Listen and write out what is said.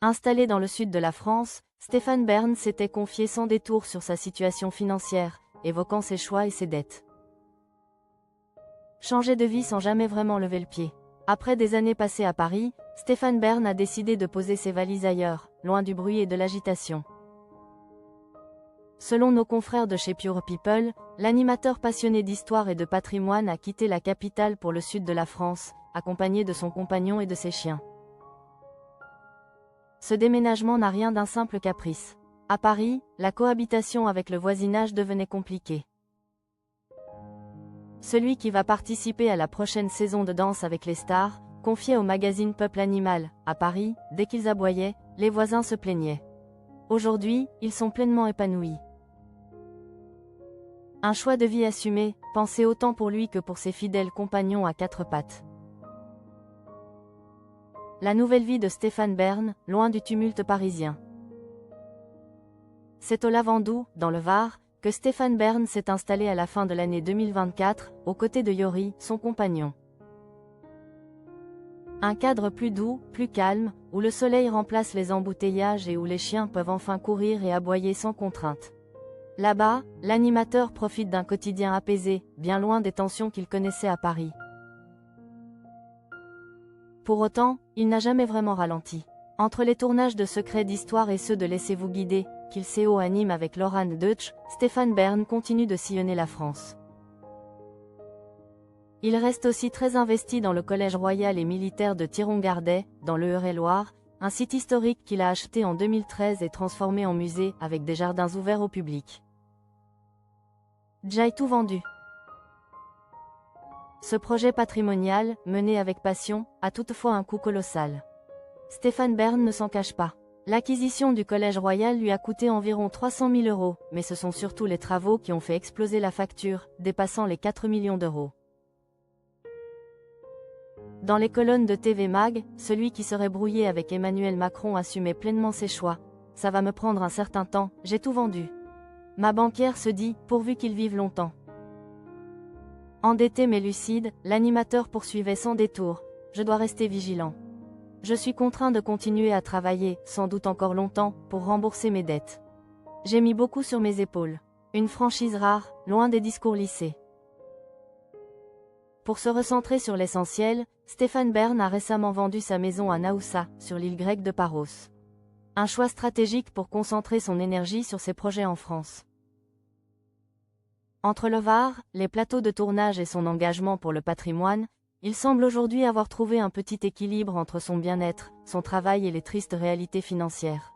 Installé dans le sud de la France, Stéphane Bern s'était confié sans détour sur sa situation financière, évoquant ses choix et ses dettes. Changer de vie sans jamais vraiment lever le pied. Après des années passées à Paris, Stéphane Bern a décidé de poser ses valises ailleurs, loin du bruit et de l'agitation. Selon nos confrères de chez Pure People, l'animateur passionné d'histoire et de patrimoine a quitté la capitale pour le sud de la France, accompagné de son compagnon et de ses chiens. Ce déménagement n'a rien d'un simple caprice. À Paris, la cohabitation avec le voisinage devenait compliquée. Celui qui va participer à la prochaine saison de Danse avec les stars, confié au magazine Peuple Animal, à Paris, dès qu'ils aboyaient, les voisins se plaignaient. Aujourd'hui, ils sont pleinement épanouis. Un choix de vie assumé, pensé autant pour lui que pour ses fidèles compagnons à quatre pattes. La nouvelle vie de Stéphane Bern, loin du tumulte parisien. C'est au Lavandou, dans le Var, que Stéphane Bern s'est installé à la fin de l'année 2024, aux côtés de Yori, son compagnon. Un cadre plus doux, plus calme, où le soleil remplace les embouteillages et où les chiens peuvent enfin courir et aboyer sans contrainte. Là-bas, l'animateur profite d'un quotidien apaisé, bien loin des tensions qu'il connaissait à Paris. Pour autant, il n'a jamais vraiment ralenti. Entre les tournages de Secrets d'Histoire et ceux de Laissez-vous guider, qu'il anime avec Laurent Deutsch, Stéphane Bern continue de sillonner la France. Il reste aussi très investi dans le Collège royal et militaire de Thiron-Gardet, dans le Eure-et-Loir, un site historique qu'il a acheté en 2013 et transformé en musée, avec des jardins ouverts au public. J'ai tout vendu. Ce projet patrimonial, mené avec passion, a toutefois un coût colossal. Stéphane Bern ne s'en cache pas. L'acquisition du Collège royal lui a coûté environ 300 000 €, mais ce sont surtout les travaux qui ont fait exploser la facture, dépassant les 4 millions d'euros. Dans les colonnes de TV Mag, celui qui serait brouillé avec Emmanuel Macron assumait pleinement ses choix. Ça va me prendre un certain temps, j'ai tout vendu. Ma banquière se dit, pourvu qu'il vive longtemps. Endetté mais lucide, l'animateur poursuivait sans détour. Je dois rester vigilant. Je suis contraint de continuer à travailler, sans doute encore longtemps, pour rembourser mes dettes. J'ai mis beaucoup sur mes épaules. Une franchise rare, loin des discours lissés. Pour se recentrer sur l'essentiel, Stéphane Bern a récemment vendu sa maison à Naoussa, sur l'île grecque de Paros. Un choix stratégique pour concentrer son énergie sur ses projets en France. Entre le Var, les plateaux de tournage et son engagement pour le patrimoine, il semble aujourd'hui avoir trouvé un petit équilibre entre son bien-être, son travail et les tristes réalités financières.